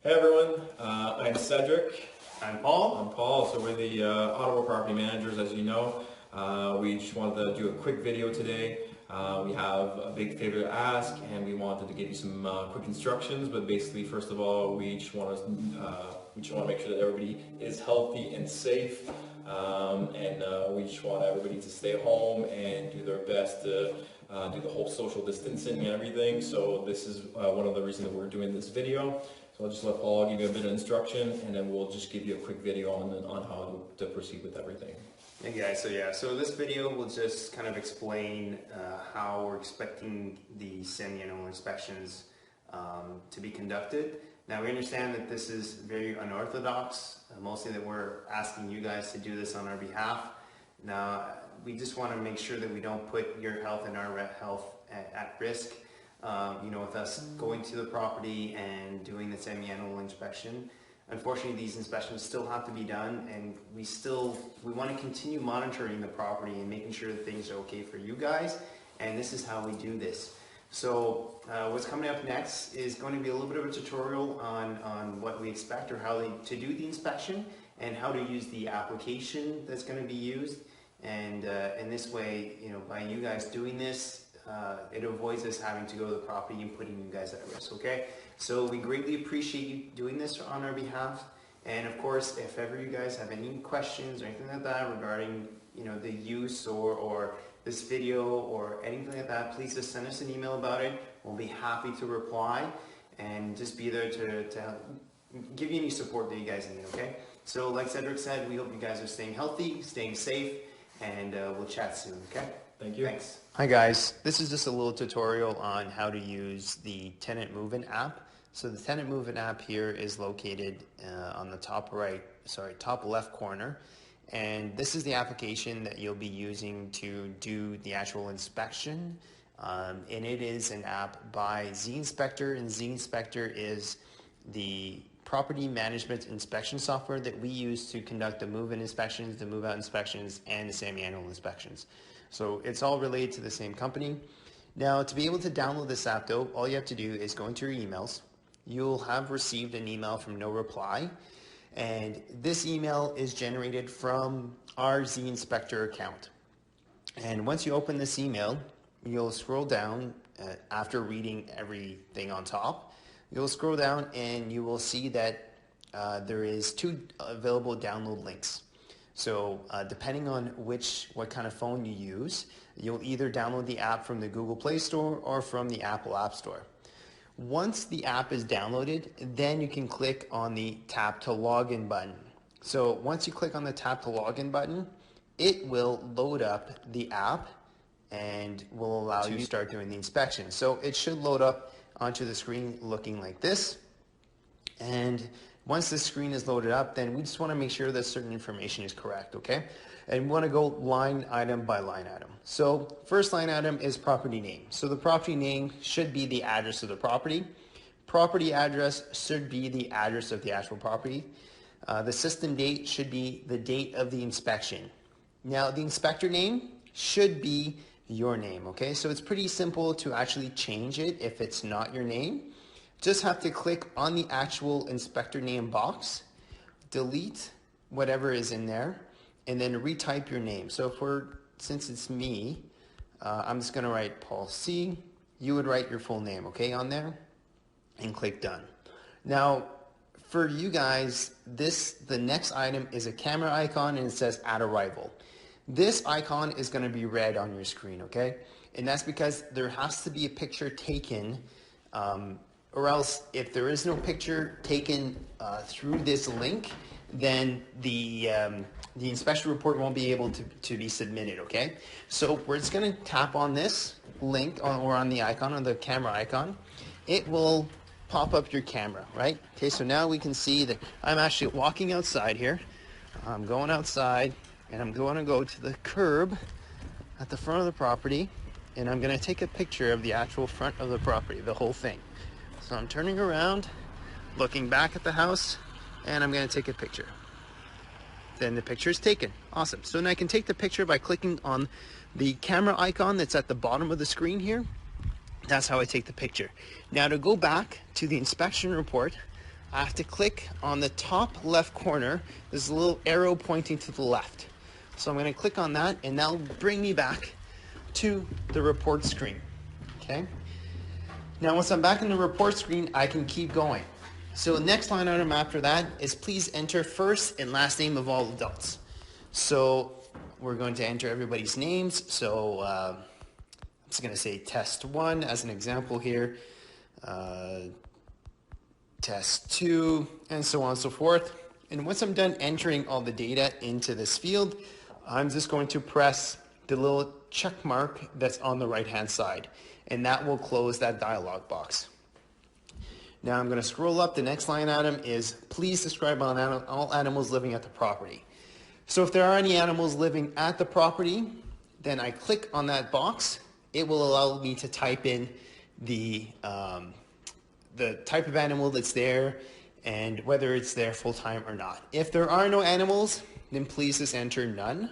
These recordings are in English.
Hey everyone, I'm Cedric. I'm Paul. I'm Paul. So we're the Ottawa property managers, as you know. We just wanted to do a quick video today. We have a big favor to ask, and we wanted to give you some quick instructions. But basically, first of all, we just want to make sure that everybody is healthy and safe, and we just want everybody to stay home and do their best to do the whole social distancing and everything. So this is one of the reasons that we're doing this video. So I'll just let Paul give you a bit of instruction, and then we'll just give you a quick video on how to proceed with everything. Hey guys, so this video will just kind of explain how we're expecting the semi-annual inspections to be conducted. Now we understand that this is very unorthodox, mostly that we're asking you guys to do this on our behalf. Now we just want to make sure that we don't put your health and our health at risk. With us going to the property and doing the semi-annual inspection. Unfortunately, these inspections still have to be done, and we want to continue monitoring the property and making sure that things are okay for you guys, and this is how we do this. So what's coming up next is going to be a little bit of a tutorial on what we expect, or how to do the inspection, and how to use the application that's going to be used. And in this way, by you guys doing this, it avoids us having to go to the property and putting you guys at risk, okay? So we greatly appreciate you doing this on our behalf. And of course, if ever you guys have any questions or anything like that regarding, the use or this video or anything like that, please just send us an email about it. We'll be happy to reply and just be there to give you any support that you guys need, okay? So like Cedric said, we hope you guys are staying healthy, staying safe, and we'll chat soon, okay? Thank you. Thanks. Hi guys, this is just a little tutorial on how to use the Tenant Move-In app. So the Tenant Move-In app here is located on the top left corner. And this is the application that you'll be using to do the actual inspection. And it is an app by zInspector, and zInspector is the property management inspection software that we use to conduct the move-in inspections, the move-out inspections, and the semi-annual inspections. So it's all related to the same company. Now, to be able to download this app though, all you have to do is go into your emails. You'll have received an email from No Reply, and this email is generated from our zInspector account. And once you open this email, you'll scroll down after reading everything on top. You'll scroll down and you will see that there is 2 available download links. So depending on what kind of phone you use, you'll either download the app from the Google Play Store or from the Apple App Store. Once the app is downloaded, then you can click on the Tap to Login button. So once you click on the Tap to Login button, it will load up the app and will allow you to start doing the inspection. So it should load up onto the screen looking like this. And once the screen is loaded up, then we just want to make sure that certain information is correct, okay? And we want to go line item by line item. So first line item is property name. So the property name should be the address of the property. Property address should be the address of the actual property. The system date should be the date of the inspection. Now the inspector name should be your name, okay? So it's pretty simple to actually change it if it's not your name. Just have to click on the actual inspector name box, delete whatever is in there, and then retype your name. So since it's me, I'm just gonna write Paul C. You would write your full name, okay, on there, and click done. Now, for you guys, the next item is a camera icon, and it says add arrival. This icon is gonna be red on your screen, okay? And that's because there has to be a picture taken, or else if there is no picture taken through this link, then the inspection report won't be able to be submitted, okay? So we're just gonna tap on this link or on the icon, on the camera icon. It will pop up your camera, right? Okay, so now we can see that I'm actually walking outside here. I'm going outside, and I'm going to go to the curb at the front of the property, and I'm gonna take a picture of the actual front of the property, the whole thing. So I'm turning around, looking back at the house, and I'm going to take a picture. Then the picture is taken. Awesome. So then I can take the picture by clicking on the camera icon that's at the bottom of the screen here. That's how I take the picture. Now to go back to the inspection report, I have to click on the top left corner. There's a little arrow pointing to the left. So I'm going to click on that, and that'll bring me back to the report screen. Okay. Now once I'm back in the report screen, I can keep going. So the next line item after that is please enter first and last name of all adults. So we're going to enter everybody's names. So I'm just going to say test 1 as an example here, test 2, and so on and so forth. And once I'm done entering all the data into this field, I'm just going to press the little check mark that's on the right hand side, and that will close that dialog box. Now I'm going to scroll up. The next line item is please describe all animals living at the property. So if there are any animals living at the property, then I click on that box. It will allow me to type in the type of animal that's there and whether it's there full-time or not. If there are no animals, then please just enter none,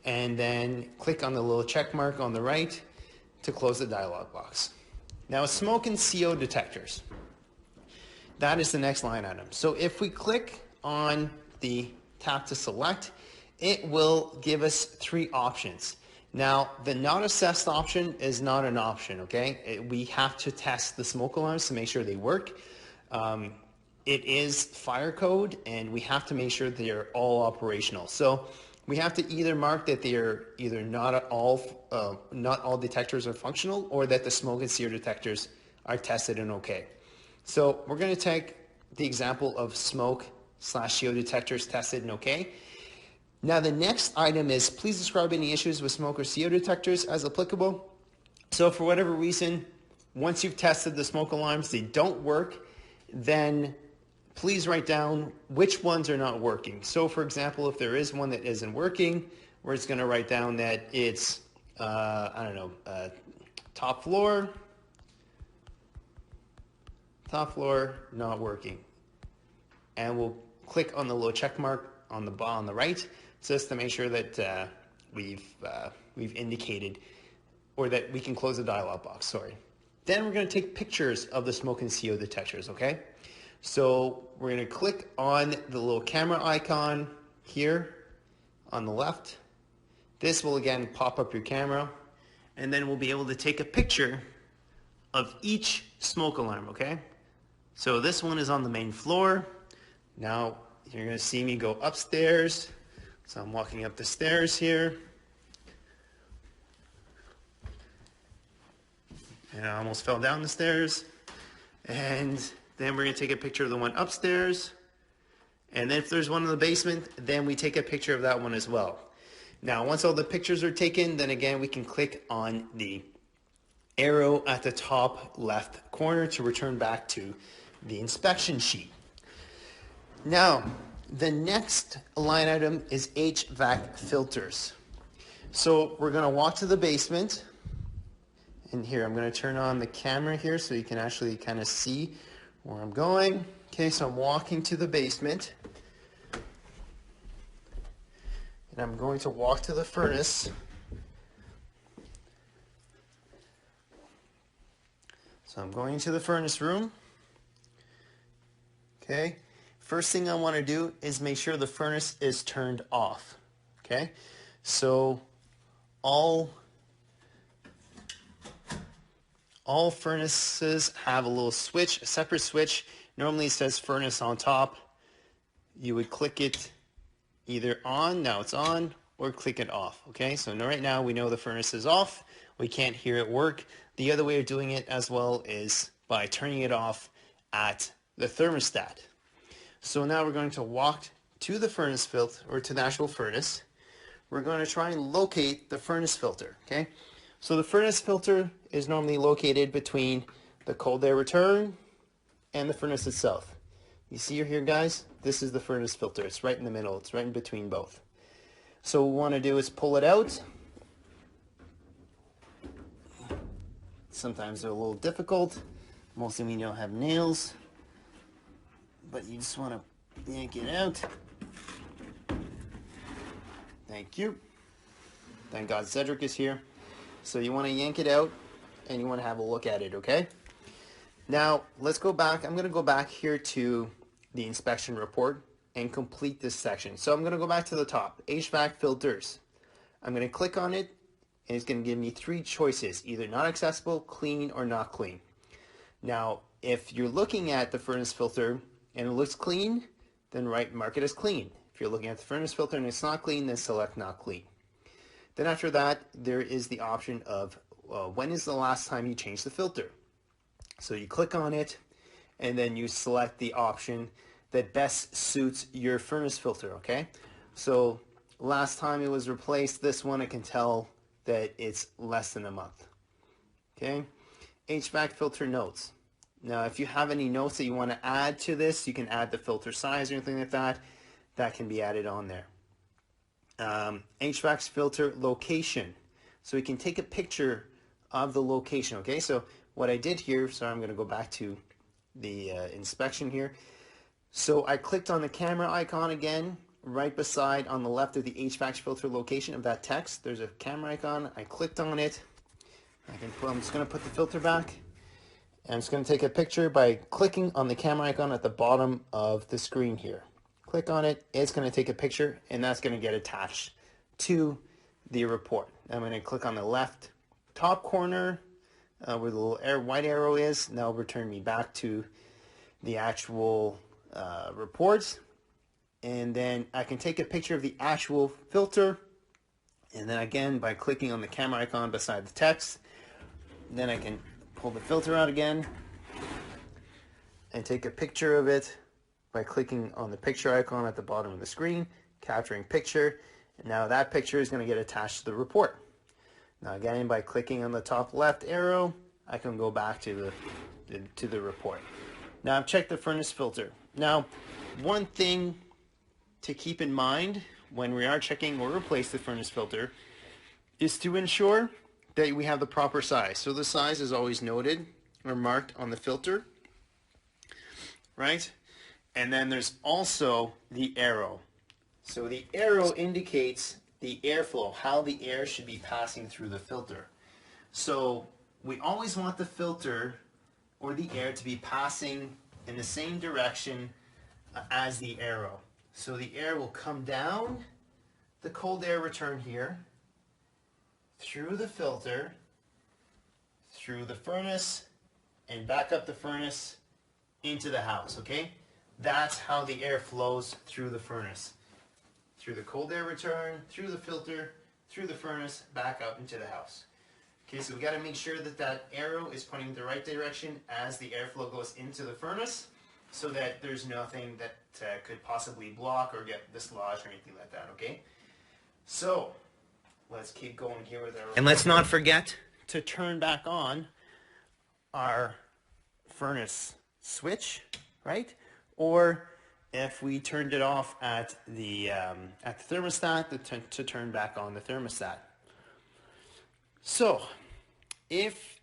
and then click on the little check mark on the right to close the dialog box. Now smoke and CO detectors. That is the next line item. So if we click on the tap to select, it will give us 3 options. Now, the not assessed option is not an option, okay? We have to test the smoke alarms to make sure they work. It is fire code, and we have to make sure they are all operational. So we have to either mark that they are either not all detectors are functional, or that the smoke and CO detectors are tested and okay. So we're going to take the example of smoke/CO detectors tested and okay. Now the next item is please describe any issues with smoke or CO detectors as applicable. So for whatever reason, once you've tested the smoke alarms, they don't work, then please write down which ones are not working. So for example, if there is one that isn't working, we're just going to write down that it's, top floor not working. And we'll click on the little check mark on the right, just to make sure that we've indicated, or that we can close the dialog box, sorry. Then we're going to take pictures of the smoke and CO detectors, okay? So we're going to click on the little camera icon here on the left. This will again pop up your camera, and then we'll be able to take a picture of each smoke alarm, okay? So this one is on the main floor. Now you're going to see me go upstairs. So I'm walking up the stairs here. And I almost fell down the stairs. And then we're going to take a picture of the one upstairs. And then if there's one in the basement, then we take a picture of that one as well. Now once all the pictures are taken, then again we can click on the arrow at the top left corner to return back to the inspection sheet. Now, the next line item is HVAC filters. So we're going to walk to the basement, and here I'm going to turn on the camera here so you can actually kind of see where I'm going. Okay, so I'm walking to the basement, and I'm going to walk to the furnace. So I'm going to the furnace room. Okay. First thing I want to do is make sure the furnace is turned off. Okay. So all furnaces have a little switch, a separate switch. Normally it says furnace on top. You would click it either on, now it's on, or click it off. Okay. So right now we know the furnace is off. We can't hear it work. The other way of doing it as well is by turning it off at the thermostat. So now we're going to walk to the furnace filter, or to the actual furnace. We're going to try and locate the furnace filter, okay? So the furnace filter is normally located between the cold air return and the furnace itself. You see here, guys? This is the furnace filter. It's right in the middle. It's right in between both. So what we want to do is pull it out. Sometimes they're a little difficult, mostly when you don't have nails, but you just want to yank it out. Thank you. Thank God Cedric is here. So you want to yank it out and you want to have a look at it, okay? Now let's go back. I'm going to go back here to the inspection report and complete this section. So I'm going to go back to the top, HVAC filters. I'm going to click on it and it's going to give me three choices, either not accessible, clean, or not clean. Now, if you're looking at the furnace filter and it looks clean, then mark it as clean. If you're looking at the furnace filter and it's not clean, then select not clean. Then after that, there is the option of when is the last time you changed the filter. So you click on it and then you select the option that best suits your furnace filter, okay? So last time it was replaced, this one I can tell that it's less than a month, okay? HVAC filter notes. Now if you have any notes that you want to add to this, you can add the filter size or anything like that. That can be added on there. HVAC filter location. So we can take a picture of the location, okay? So what I did here, sorry, I'm going to go back to the inspection here. So I clicked on the camera icon again, right beside on the left of the HVAC filter location of that text. There's a camera icon. I clicked on it. I'm just going to put the filter back. And I'm just going to take a picture by clicking on the camera icon at the bottom of the screen here. Click on it. It's going to take a picture, and that's going to get attached to the report. I'm going to click on the left top corner where the little white arrow is. Now return me back to the actual reports, and then I can take a picture of the actual filter, and then again by clicking on the camera icon beside the text, then I can pull the filter out again and take a picture of it by clicking on the picture icon at the bottom of the screen, capturing picture, and now that picture is going to get attached to the report. Now again, by clicking on the top left arrow, I can go back to the report. Now I've checked the furnace filter. Now, one thing to keep in mind when we are checking or replace the furnace filter is to ensure that we have the proper size. So the size is always noted or marked on the filter, right? And then there's also the arrow. So the arrow indicates the airflow, how the air should be passing through the filter. So we always want the filter or the air to be passing in the same direction as the arrow. So the air will come down the cold air return here, through the filter, through the furnace, and back up the furnace into the house, okay? That's how the air flows through the furnace. Through the cold air return, through the filter, through the furnace, back up into the house. Okay, so we got to make sure that that arrow is pointing the right direction as the airflow goes into the furnace, so that there's nothing that could possibly block or get dislodged or anything like that, okay? So let's keep going here with our... And let's not forget to turn back on our furnace switch, right? Or if we turned it off at the thermostat, to turn back on the thermostat. So,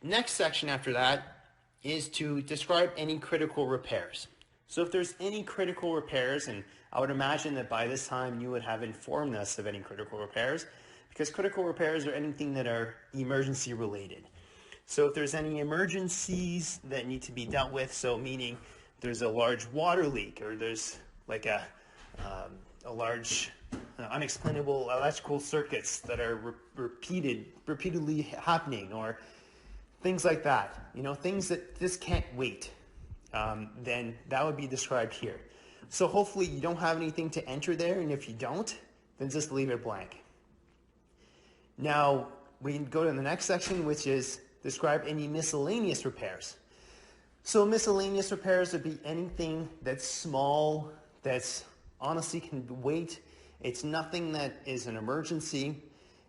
next section after that is to describe any critical repairs. So if there's any critical repairs, and I would imagine that by this time you would have informed us of any critical repairs, because critical repairs are anything that are emergency related. So if there's any emergencies that need to be dealt with, so meaning there's a large water leak, or there's like a large unexplainable electrical circuits that are repeatedly happening, or things like that, things that just can't wait, then that would be described here. So hopefully you don't have anything to enter there, and if you don't, then just leave it blank. Now we can go to the next section, which is describe any miscellaneous repairs. So miscellaneous repairs would be anything that's small, that's honestly can wait. It's nothing that is an emergency.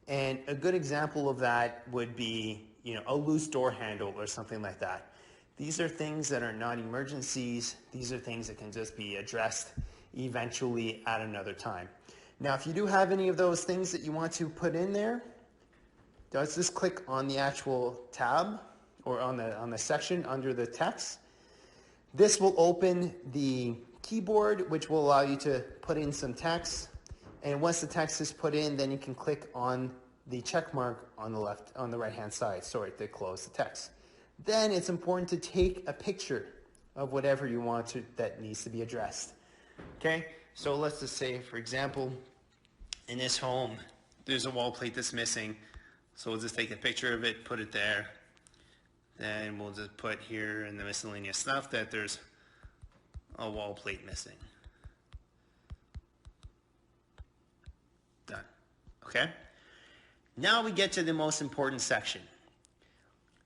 And a good example of that would be, a loose door handle or something like that. These are things that are not emergencies. These are things that can just be addressed eventually at another time. Now, if you do have any of those things that you want to put in there, just click on the actual tab or on the section under the text. This will open the keyboard, which will allow you to put in some text. And once the text is put in, then you can click on the check mark on the right hand side, to close the text. then it's important to take a picture of whatever you want to, that needs to be addressed. Okay, so let's just say, for example, in this home, there's a wall plate that's missing. So we'll just take a picture of it, put it there. Then we'll just put here in the miscellaneous stuff that there's a wall plate missing. Done. Okay? Now we get to the most important section.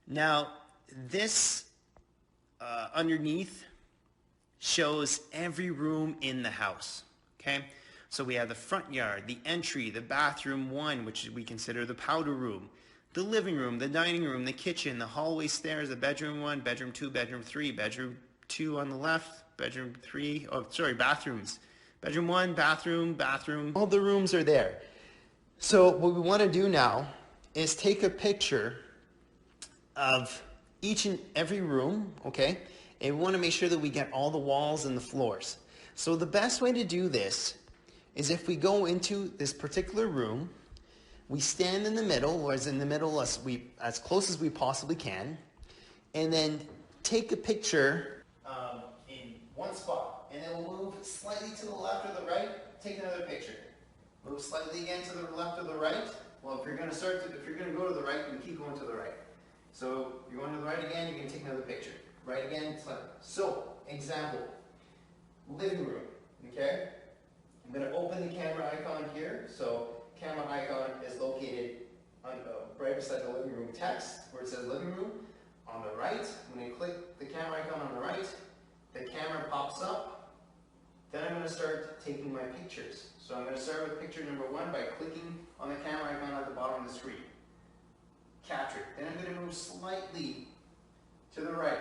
Now, this underneath shows every room in the house. Okay? So we have the front yard, the entry, the bathroom 1, which we consider the powder room, the living room, the dining room, the kitchen, the hallway stairs, the bedroom 1, bedroom 2, bedroom 3, bedroom 2 on the left, bedroom 3, bathrooms. Bedroom 1, bathroom. All the rooms are there. So what we want to do now is take a picture of each and every room, okay? And we want to make sure that we get all the walls and the floors. So the best way to do this is if we go into this particular room, we stand in the middle, or in the middle as close as we possibly can, and then take a picture in one spot, and then we'll move slightly to the left or the right, take another picture. Move slightly again to the left or the right. Well, if you're going to go to the right, you can keep going to the right. So you're going to the right again, you can take another picture. Right again, slightly. So, example, living room, okay? I'm going to open the camera icon here. So, camera icon is located on, right beside the living room text, where it says living room. On the right, I'm going to click the camera icon on the right. The camera pops up. Then I'm going to start taking my pictures. So I'm going to start with picture number 1 by clicking on the camera icon at the bottom of the screen. Capture it. Then I'm going to move slightly to the right.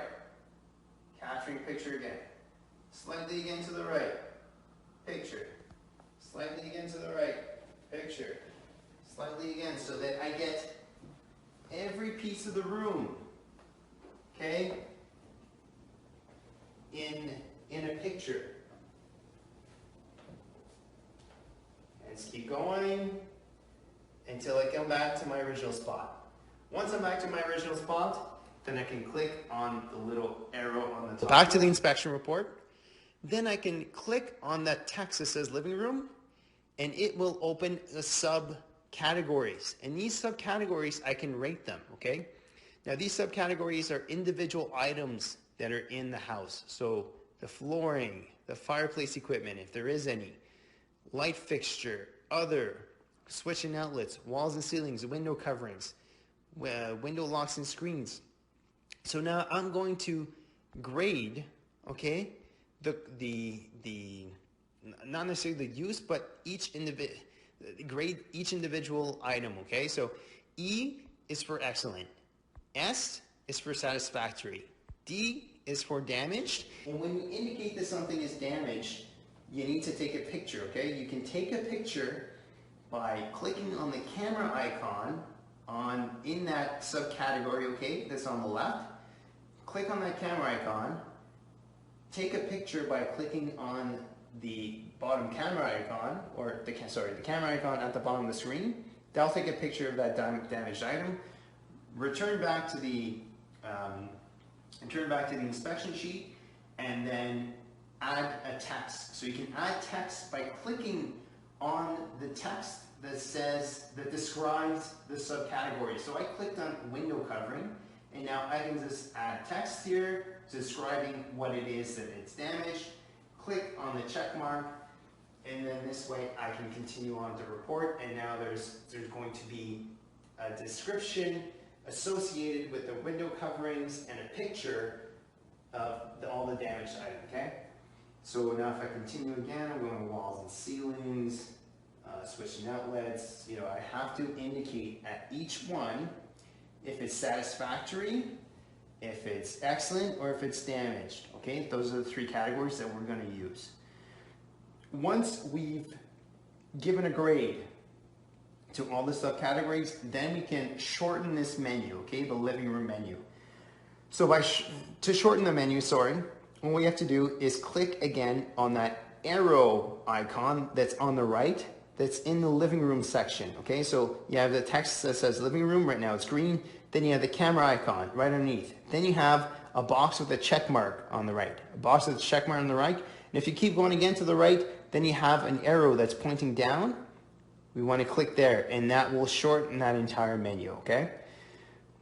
Capturing picture again. Slightly again to the right. Picture. Slightly again to the right. Picture. Slightly again so that I get every piece of the room, okay, in a picture. And just keep going until I come back to my original spot. Once I'm back to my original spot, then I can click on the little arrow on the top. Back to the inspection report. Then I can click on that text that says living room, and it will open the subcategories. And these subcategories, I can rate them, okay? Now these subcategories are individual items that are in the house. So the flooring, the fireplace equipment, if there is any, light fixture, other, switch and outlets, walls and ceilings, window coverings, window locks and screens. So now I'm going to grade, okay, the not necessarily the use, but grade each individual item, okay? So E is for excellent, S is for satisfactory, D is for damaged. And when you indicate that something is damaged, you need to take a picture, okay? You can take a picture by clicking on the camera icon in that subcategory, okay, that's on the left. Click on that camera icon, take a picture by clicking on the bottom camera icon, or the camera icon at the bottom of the screen. That'll take a picture of that damaged item. Return back to the inspection sheet, and then add a text. So you can add text by clicking on the text that describes the subcategory. So I clicked on window covering, and now I can just add text here describing what it is that it's damaged. Click on the check mark, and then this way I can continue on to report. And now there's going to be a description associated with the window coverings and a picture of all the damaged items, okay? So now if I continue again, I'm going to walls and ceilings, switching outlets. You know, I have to indicate at each one if it's satisfactory, if it's excellent, or if it's damaged, okay? Those are the 3 categories that we're going to use. Once we've given a grade to all the subcategories, then we can shorten this menu, okay, the living room menu. So to shorten the menu, what we have to do is click again on that arrow icon that's on the right, that's in the living room section, okay? So you have the text that says living room, right now it's green. Then you have the camera icon right underneath. Then you have a box with a check mark on the right. A box with a check mark on the right. And if you keep going again to the right, then you have an arrow that's pointing down. We want to click there, and that will shorten that entire menu, okay?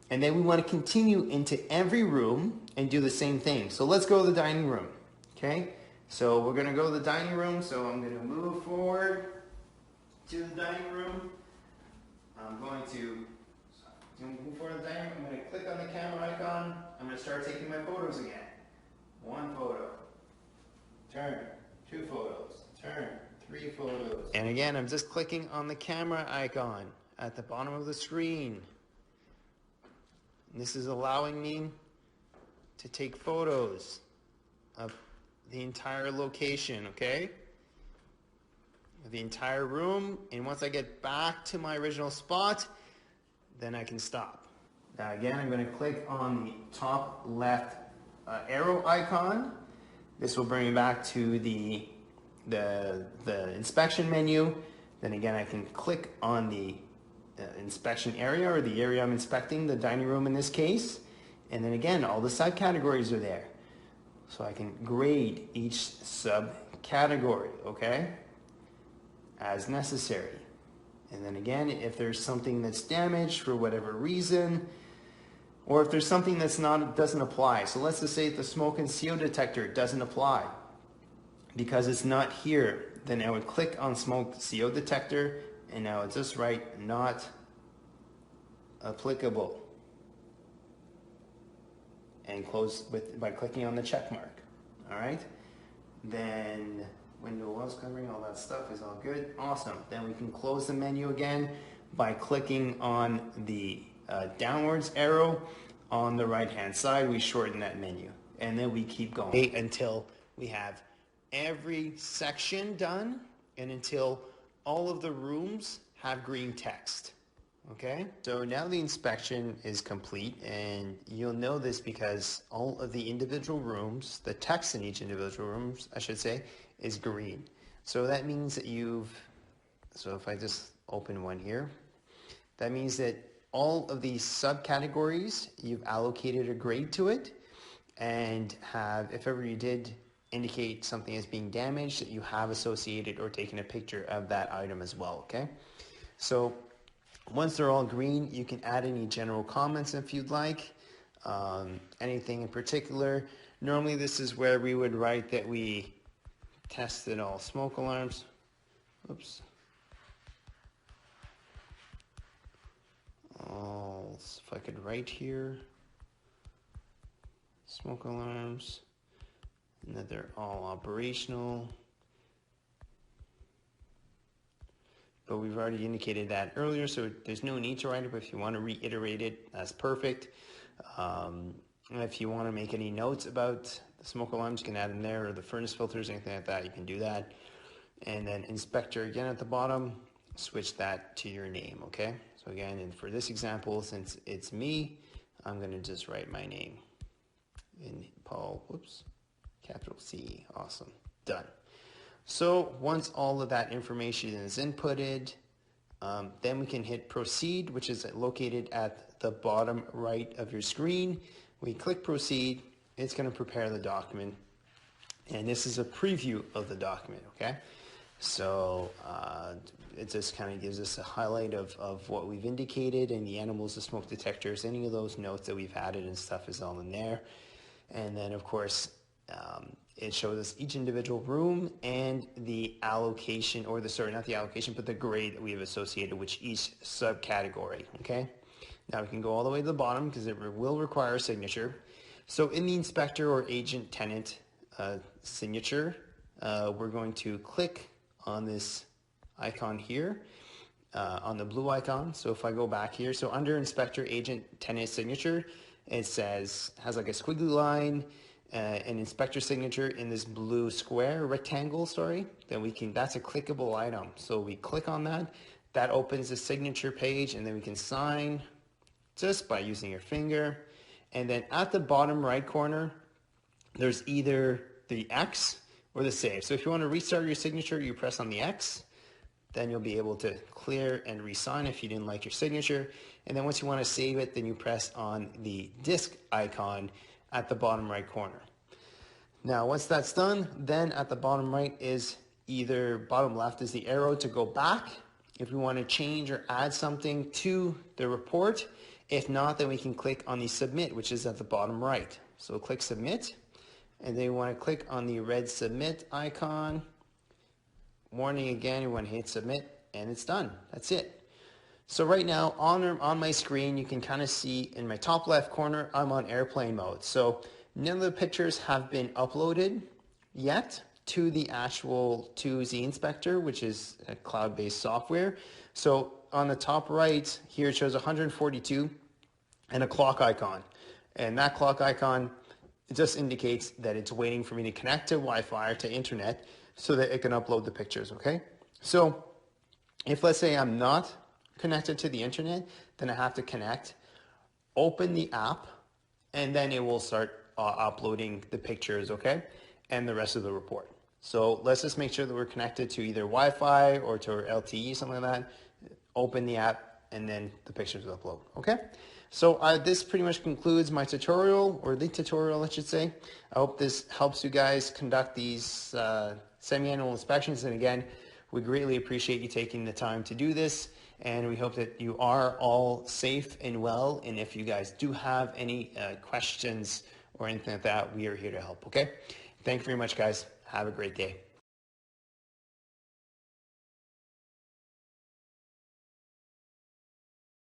And then we want to continue into every room and do the same thing. So let's go to the dining room, okay? So we're going to go to the dining room. So I'm going to move forward to the dining room. I'm going to move forward to the dining room. I'm going to click on the camera icon. I'm going to start taking my photos again. 1 photo. Turn. 2 photos. Turn. 3 photos. And again, I'm just clicking on the camera icon at the bottom of the screen. And this is allowing me to take photos of the entire location, okay? The entire room. And once I get back to my original spot, then I can stop. Now again, I'm going to click on the top left arrow icon. This will bring me back to the inspection menu. Then again, I can click on the inspection area, or the area I'm inspecting, the dining room in this case. And then again, all the subcategories are there. So I can grade each subcategory, okay, as necessary. And then again, if there's something that's damaged for whatever reason, or if there's something that's doesn't apply. So let's just say the smoke and CO detector doesn't apply because it's not here. Then I would click on smoke CO detector, and I would just write not applicable, and close by clicking on the check mark. All right. Then window was covering, all that stuff is all good. Awesome. Then we can close the menu again by clicking on the downwards arrow on the right hand side. We shorten that menu, and then we keep going until we have every section done, and until all of the rooms have green text. Okay, so now the inspection is complete, and you'll know this because all of the individual rooms, the text in each individual rooms, I should say, is green. So that means that so if I just open one here, that means that all of these subcategories, you've allocated a grade to it, and if ever you did indicate something as being damaged, that you have associated or taken a picture of that item as well, okay? So once they're all green, you can add any general comments if you'd like, anything in particular. Normally this is where we would write that we tested all smoke alarms. Oops. If I could write here, smoke alarms, and that they're all operational. But we've already indicated that earlier, so there's no need to write it, but if you want to reiterate it, that's perfect. And if you want to make any notes about the smoke alarms, you can add them there, or the furnace filters, anything like that, you can do that. And then inspector again at the bottom, switch that to your name, okay? So again, and for this example, since it's me, I'm going to just write my name in Paul, whoops, capital C, awesome, done. So once all of that information is inputted, then we can hit proceed, which is located at the bottom right of your screen. We click proceed, it's going to prepare the document, and this is a preview of the document, okay? So it just kind of gives us a highlight of what we've indicated, and the animals, the smoke detectors, any of those notes that we've added and stuff is all in there. And then of course, it shows us each individual room and the allocation, or sorry, not the allocation, but the grade that we have associated with each subcategory, okay? Now we can go all the way to the bottom because it will require a signature. So in the inspector or agent tenant signature, we're going to click on this icon here, on the blue icon. So if I go back here, so under inspector agent tenant signature, it has like a squiggly line, an inspector signature in this blue square, rectangle, sorry, then that's a clickable item. So we click on that, that opens the signature page, and then we can sign just by using your finger. And then at the bottom right corner, there's either the X or the save. So if you want to restart your signature, you press on the X. Then you'll be able to clear and re-sign if you didn't like your signature. And then once you want to save it, then you press on the disk icon at the bottom right corner. Now, once that's done, then at the bottom right is either bottom left is the arrow to go back if we want to change or add something to the report. If not, then we can click on the submit, which is at the bottom right. So click submit, and then you want to click on the red submit icon. Warning again, you want to hit submit, and it's done. That's it. So right now on my screen, you can kind of see in my top left corner, I'm on airplane mode. So none of the pictures have been uploaded yet to the actual zInspector, which is a cloud-based software. So on the top right here, it shows 142 and a clock icon. And that clock icon, it just indicates that it's waiting for me to connect to Wi-Fi or to internet so that it can upload the pictures, okay? So if, let's say, I'm not connected to the internet, then I have to connect, open the app, and then it will start uploading the pictures, okay? And the rest of the report. So let's just make sure that we're connected to either Wi-Fi or to our LTE, something like that. Open the app, and then the pictures will upload, okay? So this pretty much concludes my tutorial, or the tutorial, I should say. I hope this helps you guys conduct these semi-annual inspections. And again, we greatly appreciate you taking the time to do this. And we hope that you are all safe and well. And if you guys do have any questions or anything like that, we are here to help, okay? Thank you very much, guys. Have a great day.